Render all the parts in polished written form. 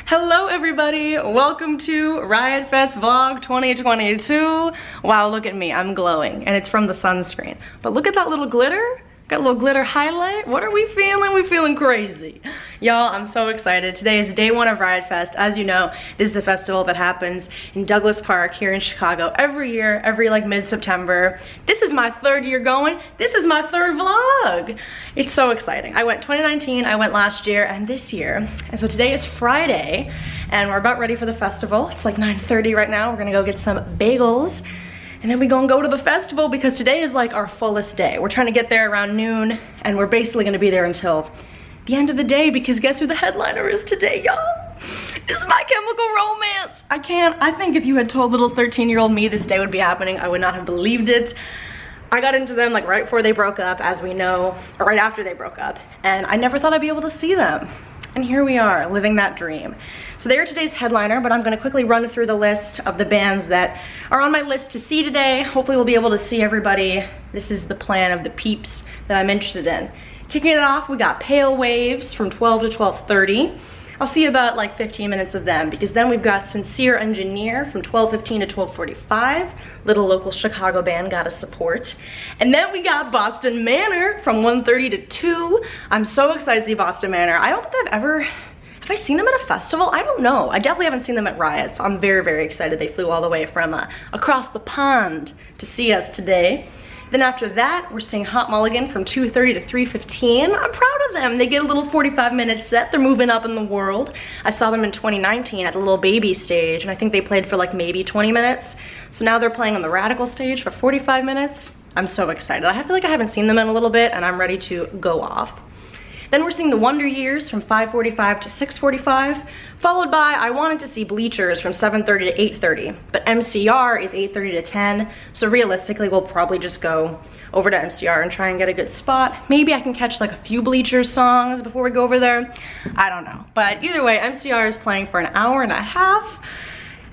Hello everybody, welcome to Riot Fest Vlog 2022. Wow, look at me, I'm glowing, and it's from the sunscreen. But look at that little glitter. Got a little glitter highlight. What are we feeling? We're feeling crazy. Y'all, I'm so excited. Today is day one of Riot Fest. As you know, this is a festival that happens in Douglas Park here in Chicago every year, every like mid-September. This is my third year going. This is my third vlog. It's so exciting. I went 2019, I went last year, and this year. And so today is Friday, and we're about ready for the festival. It's like 9:30 right now. We're gonna go get some bagels. And then we go to the festival because today is like our fullest day. We're trying to get there around noon, and we're basically gonna be there until the end of the day because guess who the headliner is today, y'all? It's My Chemical Romance. I think if you had told little 13-year-old me this day would be happening, I would not have believed it. I got into them like right before they broke up, as we know, or right after they broke up, and I never thought I'd be able to see them. And here we are, living that dream. So they are today's headliner, but I'm gonna quickly run through the list of the bands that are on my list to see today. Hopefully we'll be able to see everybody. This is the plan of the peeps that I'm interested in. Kicking it off, we got Pale Waves from 12 to 12:30. I'll see about like 15 minutes of them because then we've got Sincere Engineer from 12:15 to 12:45. Little local Chicago band, gotta support. And then we got Boston Manor from 1:30 to 2. I'm so excited to see Boston Manor. I don't think have I seen them at a festival? I don't know. I definitely haven't seen them at Riot, so I'm very, very excited. They flew all the way from across the pond to see us today. Then after that, we're seeing Hot Mulligan from 2:30 to 3:15. I'm proud of them. They get a little 45-minute set. They're moving up in the world. I saw them in 2019 at the Little Baby stage, and I think they played for like maybe 20 minutes. So now they're playing on the Radical stage for 45 minutes. I'm so excited. I feel like I haven't seen them in a little bit, and I'm ready to go off. Then we're seeing the Wonder Years from 5:45 to 6:45, followed by I wanted to see Bleachers from 7:30 to 8:30, but MCR is 8:30 to 10, so realistically we'll probably just go over to MCR and try and get a good spot. Maybe I can catch like a few Bleachers songs before we go over there. I don't know, but either way, MCR is playing for an hour and a half,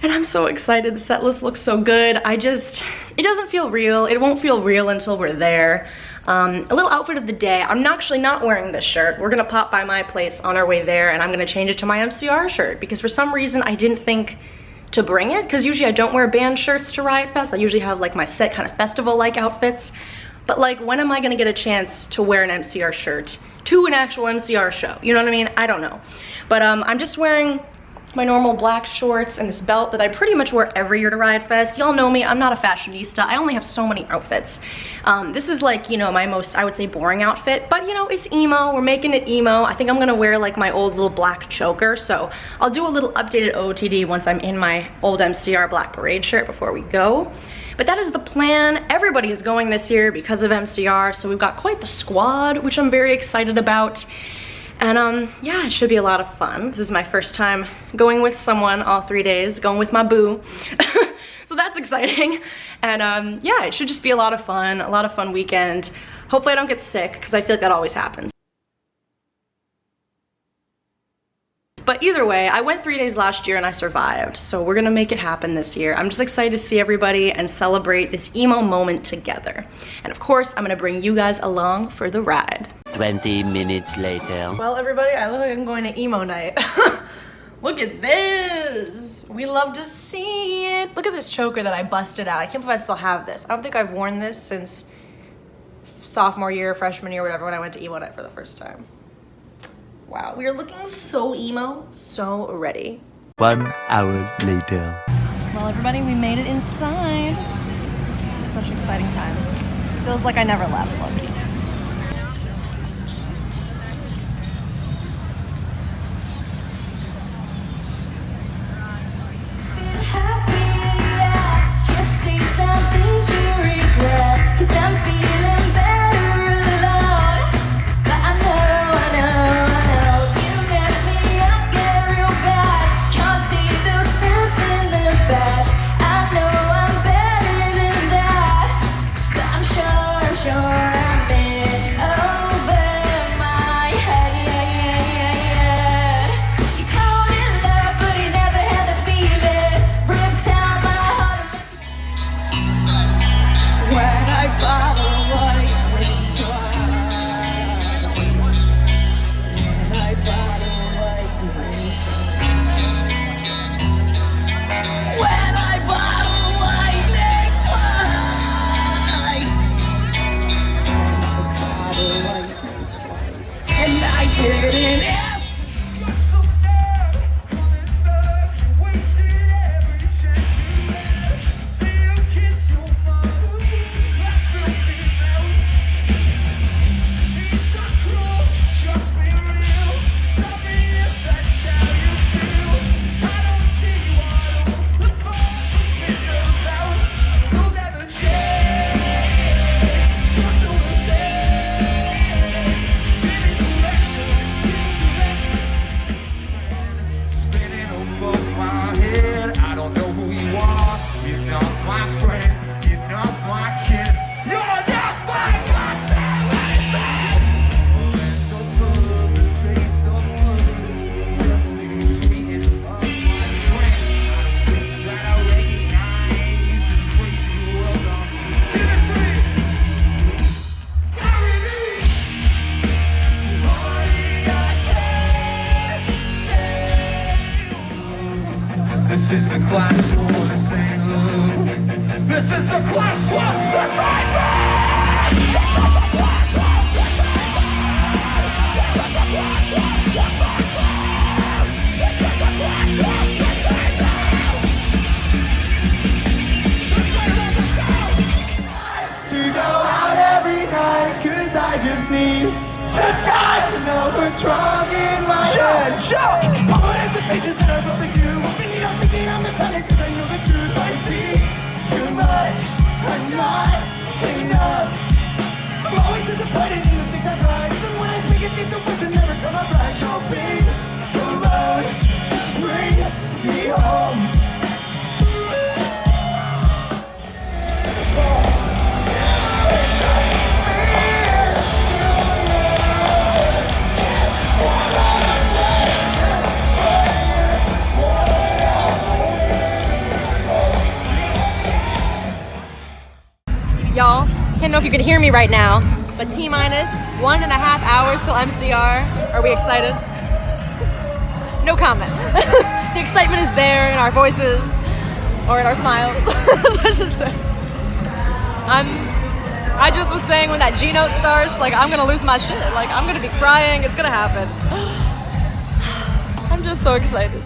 and I'm so excited. The set list looks so good. It doesn't feel real. It won't feel real until we're there. A little outfit of the day. I'm actually not wearing this shirt. We're gonna pop by my place on our way there, and I'm gonna change it to my MCR shirt because for some reason I didn't think to bring it, because usually I don't wear band shirts to Riot Fest. I usually have like my set kind of festival-like outfits. But like, when am I gonna get a chance to wear an MCR shirt to an actual MCR show? You know what I mean? I don't know. But I'm just wearing my normal black shorts and this belt that I pretty much wear every year to Riot Fest. Y'all know me, I'm not a fashionista. I only have so many outfits. This is like, you know, my most, I would say, boring outfit, but you know, it's emo, we're making it emo. I think I'm gonna wear like my old little black choker, so I'll do a little updated OOTD once I'm in my old MCR Black Parade shirt before we go. But that is the plan. Everybody is going this year because of MCR, so we've got quite the squad, which I'm very excited about. And yeah, it should be a lot of fun. This is my first time going with someone all 3 days, going with my boo. So that's exciting. And yeah, it should just be a lot of fun weekend. Hopefully I don't get sick, because I feel like that always happens. But either way, I went 3 days last year and I survived, so we're gonna make it happen this year. I'm just excited to see everybody and celebrate this emo moment together. And of course, I'm gonna bring you guys along for the ride. 20 minutes later. Well, everybody, I look like I'm going to emo night. Look at this. We love to see it. Look at this choker that I busted out. I can't believe I still have this. I don't think I've worn this since sophomore year, freshman year, whatever, when I went to emo night for the first time. Wow, we are looking so emo, so ready. 1 hour later. Well, everybody, we made it inside. Such exciting times. Feels like I never left, look. Sure I'm is a class war, this ain't love. This is a class war, this ain't love. This is a class war, this ain't love. This is a class war, this ain't love. This is a class war, this ain't love. This ain't love, let's go. To go out every night, 'cause I just need some time to know what's wrong in my head. Pulling the pages that are perfect you. I'm thinking I'm in panic 'cause I know the truth might be too much or not enough. I'm always disappointed in the things I write. Even when I speak it seems the words will never come out right. So be alone, just bring me home. Y'all, can't know if you can hear me right now, but T-minus 1.5 hours till MCR. Are we excited? No comment. The excitement is there in our voices, or in our smiles, I should say. I just was saying when that G note starts, like I'm gonna lose my shit. Like I'm gonna be crying, it's gonna happen. I'm just so excited.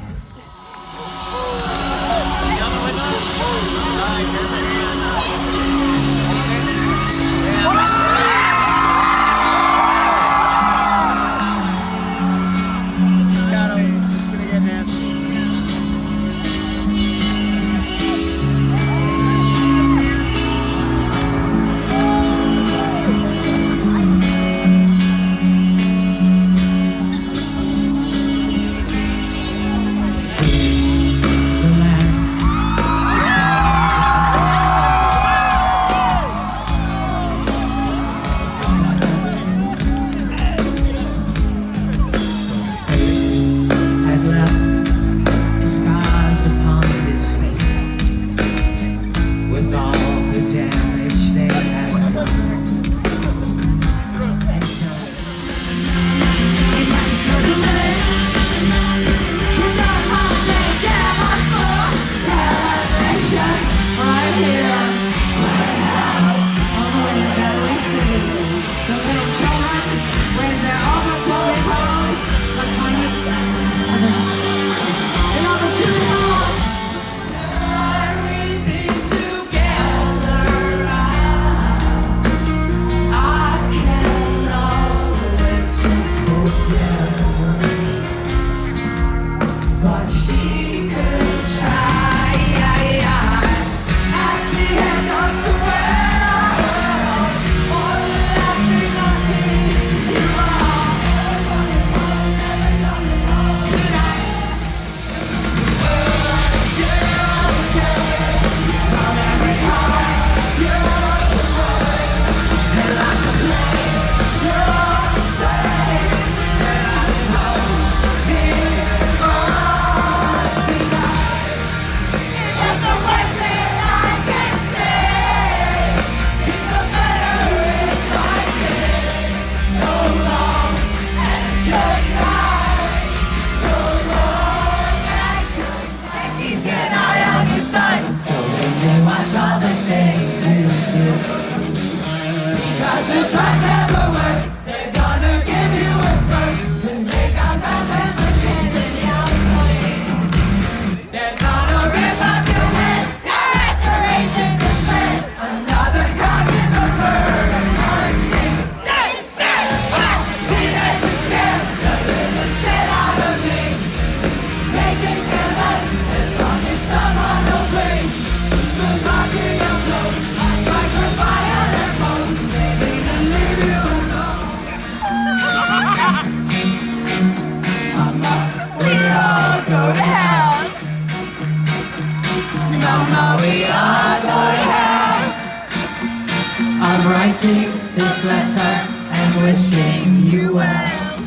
Writing this letter and wishing you well.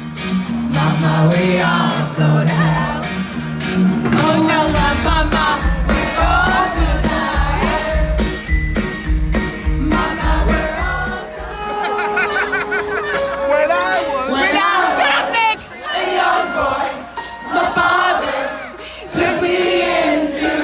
Mama, we all go to hell. Oh well, mama, we're all gonna die. Mama, we're all gonna die. When I was a young boy, my father took me into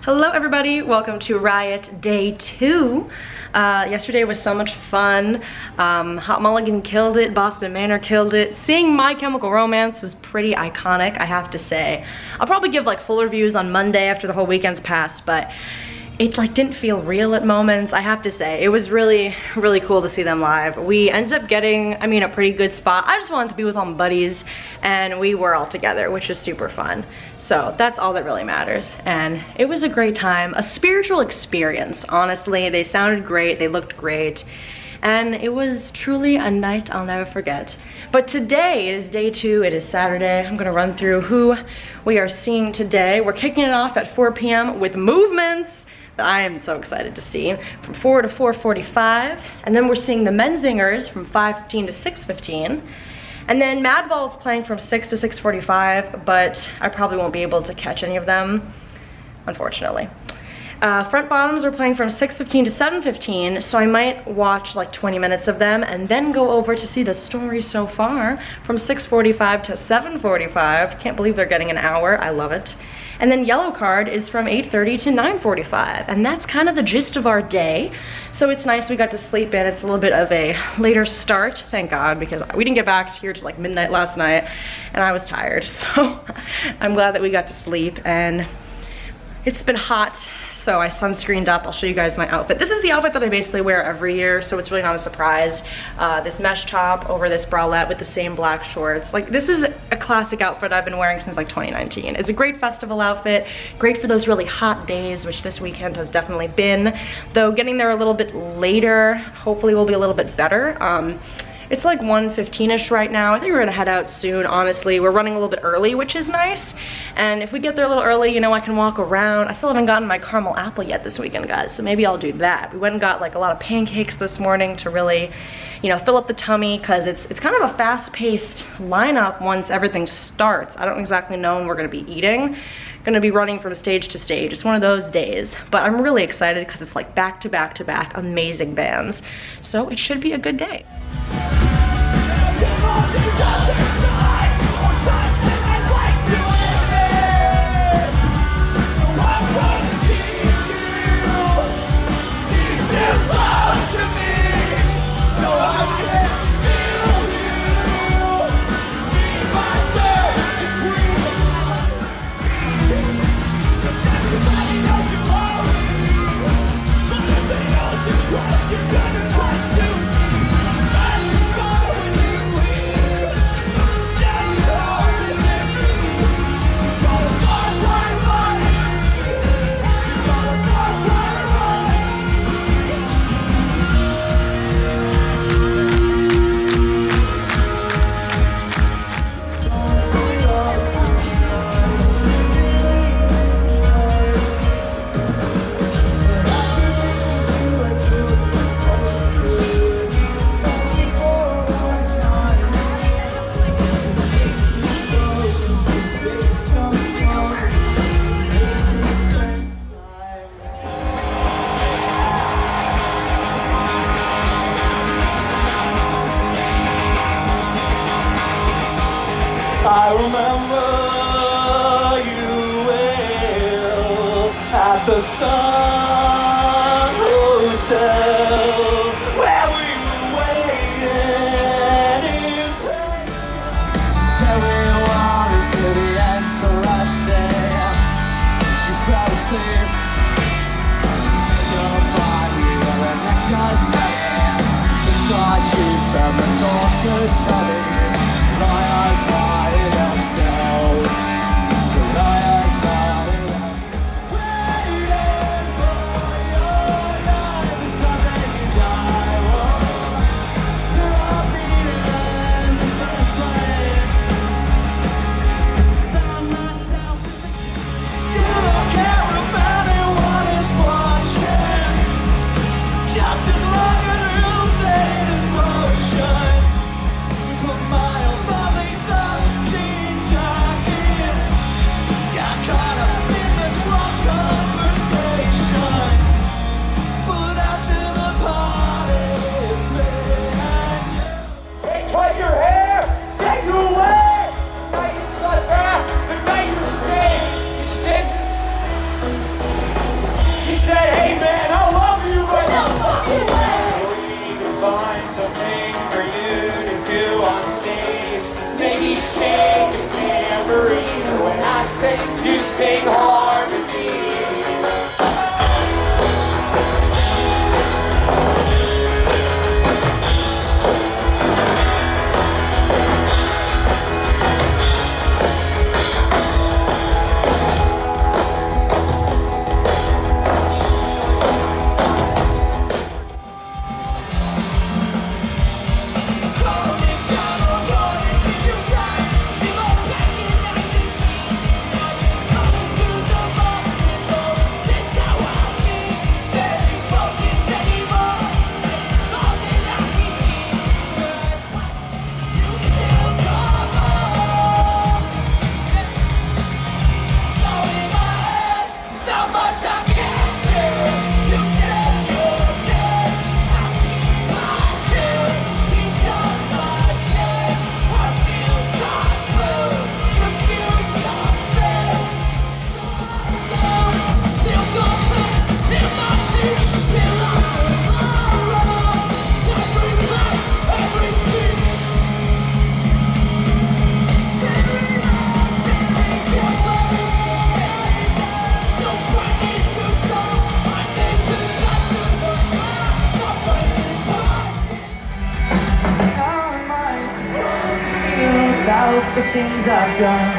Hello everybody, welcome to Riot Day 2. Yesterday was so much fun. Hot Mulligan killed it, Boston Manor killed it. Seeing My Chemical Romance was pretty iconic, I have to say. I'll probably give like full reviews on Monday after the whole weekend's passed, but it like didn't feel real at moments, I have to say. It was really, really cool to see them live. We ended up getting, a pretty good spot. I just wanted to be with all my buddies, and we were all together, which was super fun. So that's all that really matters. And it was a great time, a spiritual experience, honestly. They sounded great, they looked great, and it was truly a night I'll never forget. But today is day 2, it is Saturday. I'm gonna run through who we are seeing today. We're kicking it off at 4 p.m. with Movements that I am so excited to see, from 4 to 4:45. And then we're seeing the Menzingers from 5:15 to 6:15. And then Madball's playing from 6 to 6:45, but I probably won't be able to catch any of them, unfortunately. Front Bottoms are playing from 6:15 to 7:15, so I might watch like 20 minutes of them and then go over to see The Story So Far from 6:45 to 7:45. Can't believe they're getting an hour, I love it. And then Yellow Card is from 8:30 to 9:45, and that's kind of the gist of our day. So it's nice we got to sleep in. It's a little bit of a later start, thank God, because we didn't get back here till like midnight last night, and I was tired. So I'm glad that we got to sleep, and it's been hot, so I sunscreened up. I'll show you guys my outfit. This is the outfit that I basically wear every year, so it's really not a surprise. This mesh top over this bralette with the same black shorts. Like, this is a classic outfit I've been wearing since like 2019. It's a great festival outfit, great for those really hot days, which this weekend has definitely been. Though getting there a little bit later, hopefully will be a little bit better. It's like 1:15ish right now. I think we're gonna head out soon, honestly. We're running a little bit early, which is nice. And if we get there a little early, you know, I can walk around. I still haven't gotten my caramel apple yet this weekend, guys, so maybe I'll do that. We went and got like a lot of pancakes this morning to really, you know, fill up the tummy, because it's kind of a fast-paced lineup once everything starts. I don't exactly know when we're gonna be eating. Gonna be running from stage to stage. It's one of those days, but I'm really excited because it's like back to back to back amazing bands. So it should be a good day. I remember you well at the Sun Hotel, where we were waiting in patience. Everyone until the end to interesting. She fell asleep. You'll find me where the nectar's made. It's not cheap and the talk is shoddy. Liars lie to themselves. The liars lie to themselves. Waiting for your life. Something I was to be in the first place. Found myself in the. You don't care if anyone is watching. Just as long as you stay in motion. Put miles on these jeans, sing, you sing harmony. The things I've done,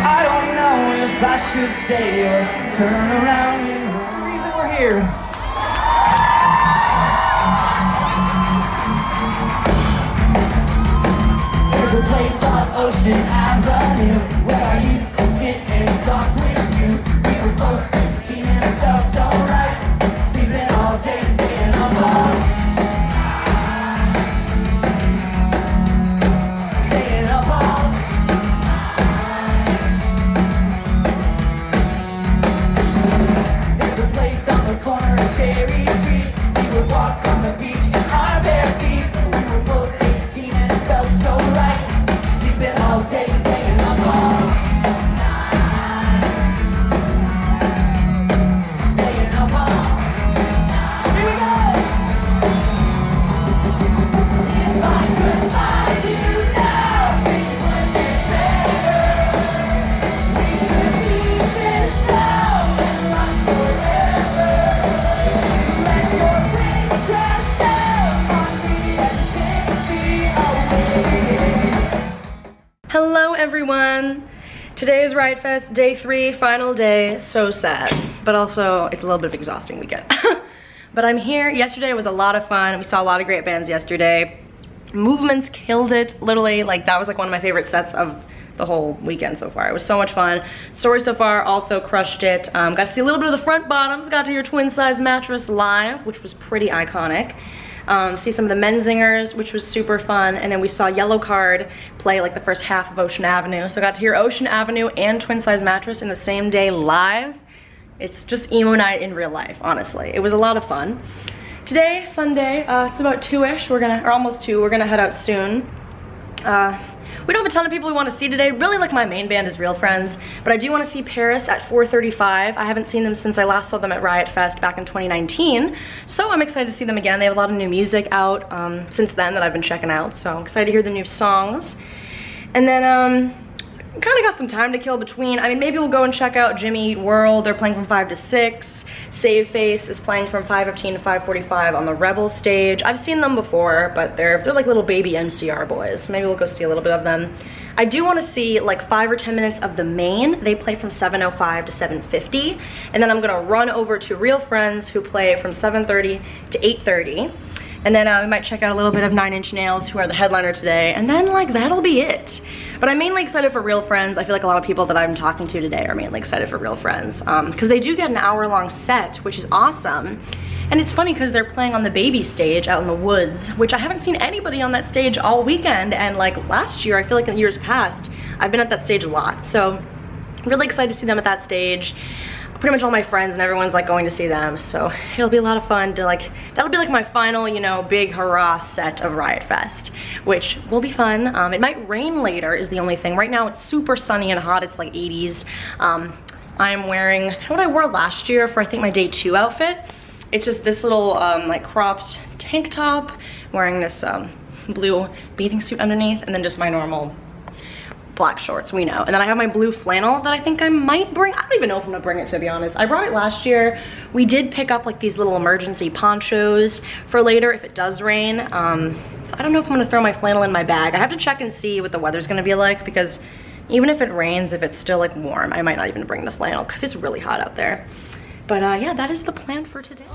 I don't know if I should stay or turn around. That's the reason we're here. There's a place on Ocean Avenue where I used to sit and talk with you. We were both 16 and it felt so right, sleeping all day, staying up all night. Corner of Cherry Street, we would walk from the beach in our bare feet. We were both 18 and it felt so right, sleeping all day, staying up all night, staying up all night. Here we go! If I could find you now, things would get better. We could leave this town and run forever. Hello everyone! Today is Riot Fest, day 3, final day. So sad, but also it's a little bit of an exhausting weekend. But I'm here. Yesterday was a lot of fun. We saw a lot of great bands yesterday. Movements killed it, literally. Like, that was like one of my favorite sets of the whole weekend so far. It was so much fun. Story So Far also crushed it. Got to see a little bit of the front bottoms. Got to hear Twin Size Mattress live, which was pretty iconic. See some of the Menzingers, which was super fun. And then we saw Yellow Card play like the first half of Ocean Avenue. So I got to hear Ocean Avenue and Twin Size Mattress in the same day live. It's just emo night in real life, honestly. It was a lot of fun. Today, Sunday, it's about 2-ish. Or almost 2. We're gonna head out soon. We don't have a ton of people we want to see today. Really, like, my main band is Real Friends, but I do want to see Paris at 4:35. I haven't seen them since I last saw them at Riot Fest back in 2019, so I'm excited to see them again. They have a lot of new music out since then that I've been checking out, so I'm excited to hear the new songs. And then kind of got some time to kill between. I mean, maybe we'll go and check out Jimmy Eat World. They're playing from 5 to 6. Save Face is playing from 5:15 to 5:45 on the Rebel stage. I've seen them before, but they're like little baby MCR boys. Maybe we'll go see a little bit of them. I do want to see like 5 or 10 minutes of the Main. They play from 7:05 to 7:50, and then I'm gonna run over to Real Friends, who play from 7:30 to 8:30. And then we might check out a little bit of 9 Inch Nails, who are the headliner today, and then like that'll be it. But I'm mainly excited for Real Friends. I feel like a lot of people that I'm talking to today are mainly excited for Real Friends because they do get an hour-long set, which is awesome. And it's funny because they're playing on the baby stage out in the woods, which I haven't seen anybody on that stage all weekend. And like last year, I feel like in years past, I've been at that stage a lot. So I'm really excited to see them at that stage. Pretty much all my friends and everyone's like going to see them, so it'll be a lot of fun to like, that'll be like my final, you know, big hurrah set of Riot Fest, which will be fun. It might rain later is the only thing. Right now it's super sunny and hot, it's like 80s. I'm wearing what I wore last year for I think my day 2 outfit. It's just this little like cropped tank top, wearing this blue bathing suit underneath, and then just my normal black shorts, we know. And then I have my blue flannel that I think I might bring. I don't even know if I'm gonna bring it, to be honest. I brought it last year. We did pick up like these little emergency ponchos for later if it does rain. So I don't know if I'm gonna throw my flannel in my bag. I have to check and see what the weather's gonna be like, because even if it rains, if it's still like warm, I might not even bring the flannel because it's really hot out there. But yeah, that is the plan for today.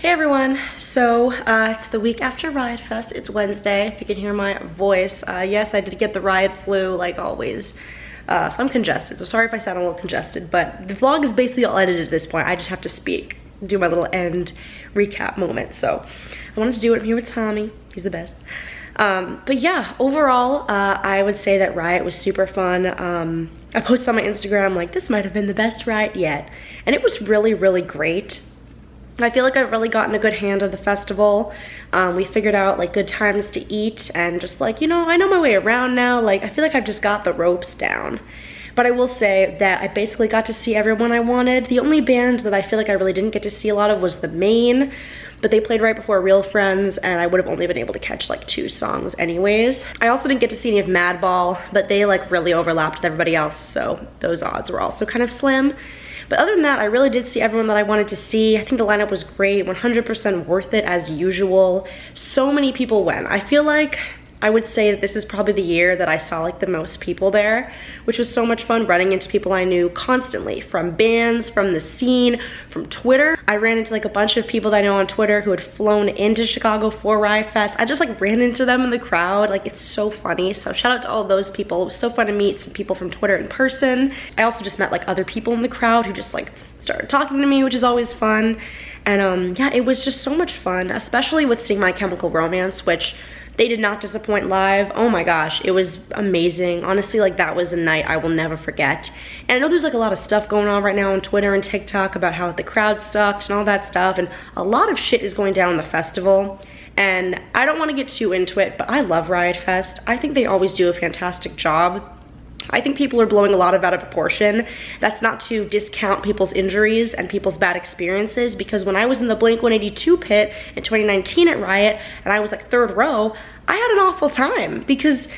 Hey everyone, so it's the week after Riot Fest. It's Wednesday, if you can hear my voice. Yes, I did get the Riot flu, like always. So I'm congested, so sorry if I sound a little congested, but the vlog is basically all edited at this point. I just have to speak, do my little end recap moment. So I wanted to do it. I'm here with Tommy, he's the best. But yeah, overall, I would say that Riot was super fun. I posted on my Instagram, like, this might have been the best Riot yet. And it was really, really great. I feel like I've really gotten a good hand of the festival. We figured out like good times to eat and just like, you know, I know my way around now. Like, I feel like I've just got the ropes down. But I will say that I basically got to see everyone I wanted. The only band that I feel like I really didn't get to see a lot of was The Main, but they played right before Real Friends, and I would have only been able to catch like 2 songs anyways. I also didn't get to see any of Madball, but they like really overlapped with everybody else, so those odds were also kind of slim. But other than that, I really did see everyone that I wanted to see. I think the lineup was great, 100% worth it as usual. So many people went. I feel like I would say that this is probably the year that I saw like the most people there, which was so much fun running into people I knew constantly, from bands, from the scene, from Twitter. I ran into like a bunch of people that I know on Twitter who had flown into Chicago for Riot Fest. I just like ran into them in the crowd. Like, it's so funny. So shout out to all of those people. It was so fun to meet some people from Twitter in person. I also just met like other people in the crowd who just like started talking to me, which is always fun. And yeah, it was just so much fun, especially with seeing My Chemical Romance, which they did not disappoint live. Oh my gosh, it was amazing. Honestly, like, that was a night I will never forget. And I know there's like a lot of stuff going on right now on Twitter and TikTok about how the crowd sucked and all that stuff, and a lot of shit is going down in the festival. And I don't want to get too into it, but I love Riot Fest. I think they always do a fantastic job. I think people are blowing a lot of out of proportion. That's not to discount people's injuries and people's bad experiences, because when I was in the Blink-182 pit in 2019 at Riot, and I was like 3rd row, I had an awful time, because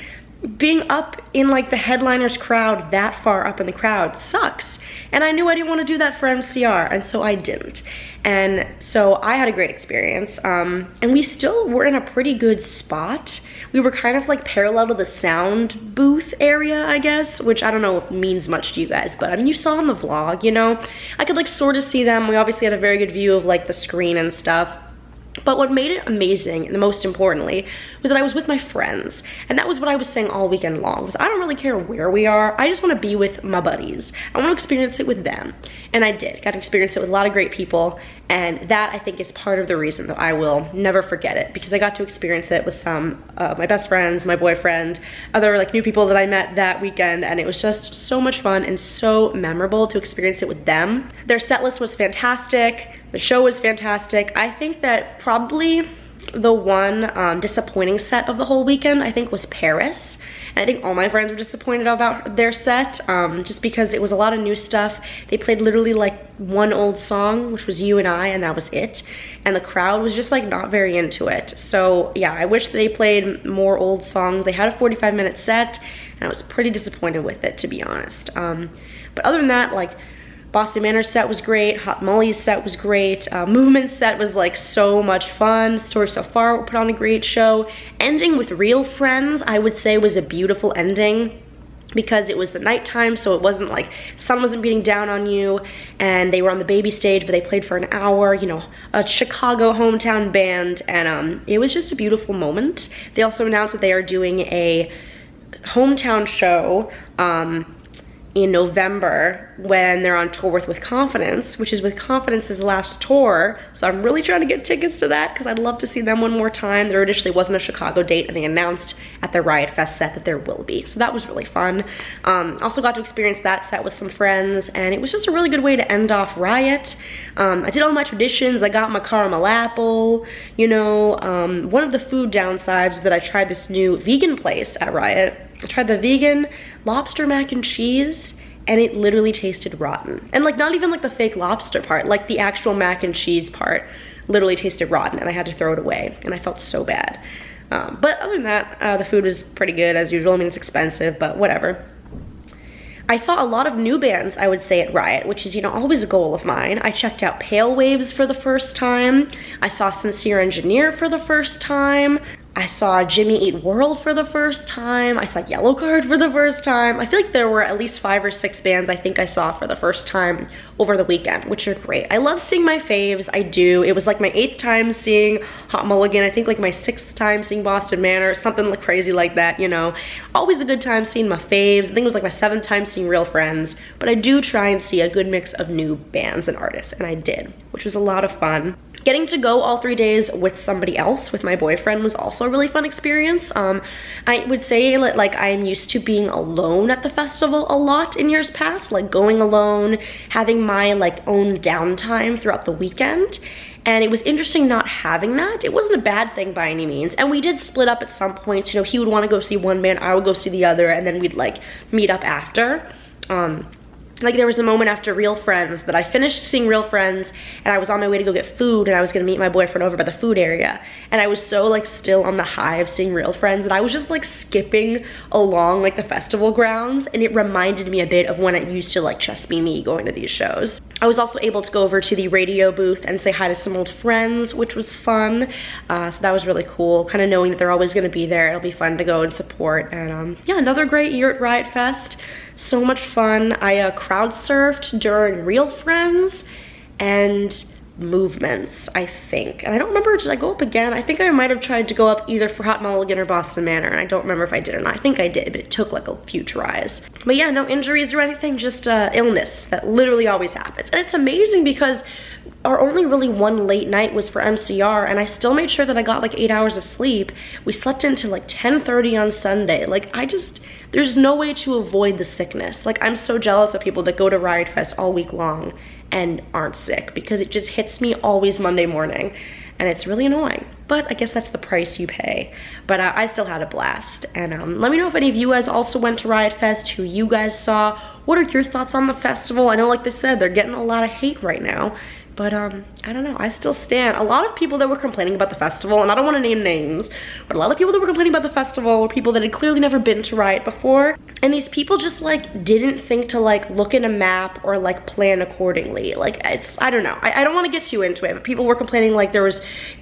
being up in like the headliners crowd, that far up in the crowd, sucks. And I knew I didn't want to do that for MCR, and so I didn't. And so I had a great experience, and we still were in a pretty good spot. We were kind of like parallel to the sound booth area, I guess, which I don't know if means much to you guys, but I mean, you saw in the vlog, you know? I could like sort of see them. We obviously had a very good view of like the screen and stuff. But what made it amazing, and most importantly, was that I was with my friends. And that was what I was saying all weekend long, was I don't really care where we are. I just want to be with my buddies. I want to experience it with them. And I did. Got to experience it with a lot of great people. And that, I think, is part of the reason that I will never forget it. Because I got to experience it with some of my best friends, my boyfriend, other like new people that I met that weekend. And it was just so much fun and so memorable to experience it with them. Their set list was fantastic. The show was fantastic. I think that probably the one disappointing set of the whole weekend, I think, was Paris. And I think all my friends were disappointed about their set, just because it was a lot of new stuff. They played literally like one old song, which was You and I, and that was it. And the crowd was just like not very into it. So yeah, I wish they played more old songs. They had a 45-minute set, and I was pretty disappointed with it, to be honest. But other than that, like, Boston Manor's set was great, Hot Molly's set was great, Movement's set was like so much fun, Story So Far put on a great show. Ending with Real Friends, I would say, was a beautiful ending, because it was the nighttime, so it wasn't like the sun wasn't beating down on you, and they were on the baby stage, but they played for an hour, you know, a Chicago hometown band, and it was just a beautiful moment. They also announced that they are doing a hometown show in November when they're on tour with Confidence, which is with Confidence's last tour. So I'm really trying to get tickets to that, because I'd love to see them one more time. There initially wasn't a Chicago date, and they announced at the Riot Fest set that there will be. So that was really fun. Also got to experience that set with some friends, and it was just a really good way to end off Riot. I did all my traditions. I got my caramel apple, you know. One of the food downsides is that I tried this new vegan place at Riot. I tried the vegan lobster mac and cheese, and it literally tasted rotten. And like, not even like the fake lobster part, like the actual mac and cheese part literally tasted rotten, and I had to throw it away, and I felt so bad. But other than that, the food was pretty good as usual. I mean, it's expensive, but whatever. I saw a lot of new bands, I would say, at Riot, which is, you know, always a goal of mine. I checked out Pale Waves for the first time. I saw Sincere Engineer for the first time. I saw Jimmy Eat World for the first time. I saw Yellowcard for the first time. I feel like there were at least 5 or 6 bands I think I saw for the first time over the weekend, which are great. I love seeing my faves, I do. It was like my 8th time seeing Hot Mulligan. I think like my 6th time seeing Boston Manor, something like crazy like that, you know. Always a good time seeing my faves. I think it was like my 7th time seeing Real Friends, but I do try and see a good mix of new bands and artists, and I did, which was a lot of fun. Getting to go all 3 days with somebody else, with my boyfriend, was also a really fun experience. I would say like I'm used to being alone at the festival a lot in years past, like going alone, having my like own downtime throughout the weekend. And it was interesting not having that. It wasn't a bad thing by any means. And we did split up at some points. You know, he would want to go see one band, I would go see the other, and then we'd like meet up after. Like there was a moment after Real Friends that I finished seeing Real Friends, and I was on my way to go get food, and I was gonna meet my boyfriend over by the food area. And I was so like still on the high of seeing Real Friends that I was just like skipping along like the festival grounds, and it reminded me a bit of when it used to like just be me going to these shows. I was also able to go over to the radio booth and say hi to some old friends, which was fun. So that was really cool, kind of knowing that they're always gonna be there. It'll be fun to go and support. And yeah, another great year at Riot Fest. So much fun. I crowd surfed during Real Friends and Movements, I think. And I don't remember, did I go up again? I think I might have tried to go up either for Hot Mulligan or Boston Manor, and I don't remember if I did or not. I think I did, but it took like a few tries. But yeah, no injuries or anything, just illness that literally always happens. And it's amazing because our only really one late night was for MCR, and I still made sure that I got like 8 hours of sleep. We slept until like 10:30 on Sunday. Like there's no way to avoid the sickness. Like I'm so jealous of people that go to Riot Fest all week long and aren't sick, because it just hits me always Monday morning, and it's really annoying. but I guess that's the price you pay. But I still had a blast. And let me know if any of you guys also went to Riot Fest, who you guys saw. What are your thoughts on the festival? I know, like they said, they're getting a lot of hate right now. But I don't know, I still stand. A lot of people that were complaining about the festival, and I don't want to name names, but a lot of people that were complaining about the festival were people that had clearly never been to Riot before. And these people just like didn't think to like look at a map or like plan accordingly. Like I don't know, I don't want to get too into it, but people were complaining like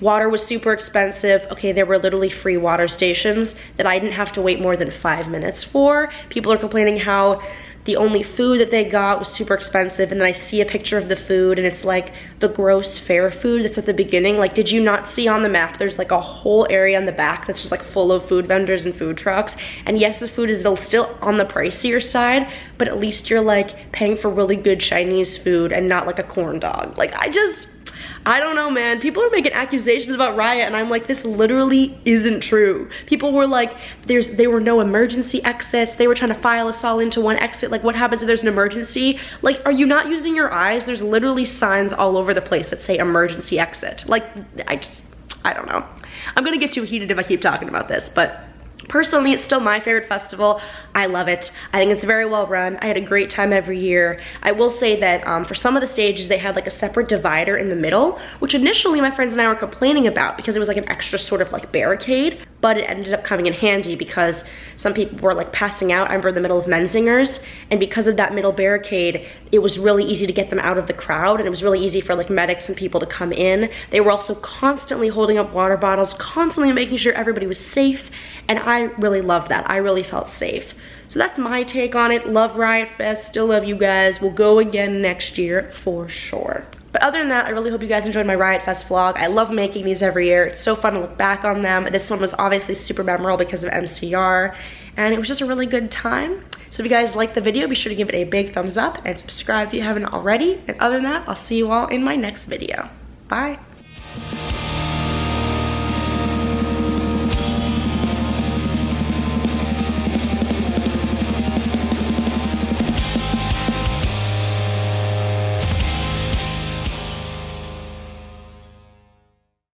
water was super expensive. Okay, there were literally free water stations that I didn't have to wait more than 5 minutes for. People are complaining how the only food that they got was super expensive, and then I see a picture of the food and it's like the gross fair food that's at the beginning. Like, did you not see on the map there's like a whole area on the back that's just like full of food vendors and food trucks? And yes, the food is still on the pricier side, but at least you're like paying for really good Chinese food and not like a corn dog. Like, I don't know, man. People are making accusations about Riot, and I'm like, this literally isn't true. People were like, there were no emergency exits. They were trying to file us all into one exit. Like, what happens if there's an emergency? Like, are you not using your eyes? There's literally signs all over the place that say emergency exit. Like, I don't know. I'm gonna get too heated if I keep talking about this, but personally, it's still my favorite festival. I love it. I think it's very well run. I had a great time every year. I will say that for some of the stages, they had like a separate divider in the middle, which initially my friends and I were complaining about because it was like an extra sort of like barricade, but it ended up coming in handy because some people were like passing out over the middle of Menzingers, and because of that middle barricade, it was really easy to get them out of the crowd, and it was really easy for like medics and people to come in. They were also constantly holding up water bottles, constantly making sure everybody was safe, and I really loved that. I really felt safe. So that's my take on it. Love Riot Fest, still love you guys. We'll go again next year for sure. But other than that, I really hope you guys enjoyed my Riot Fest vlog. I love making these every year. It's so fun to look back on them. This one was obviously super memorable because of MCR, and it was just a really good time. So if you guys liked the video, be sure to give it a big thumbs up and subscribe if you haven't already. And other than that, I'll see you all in my next video. Bye.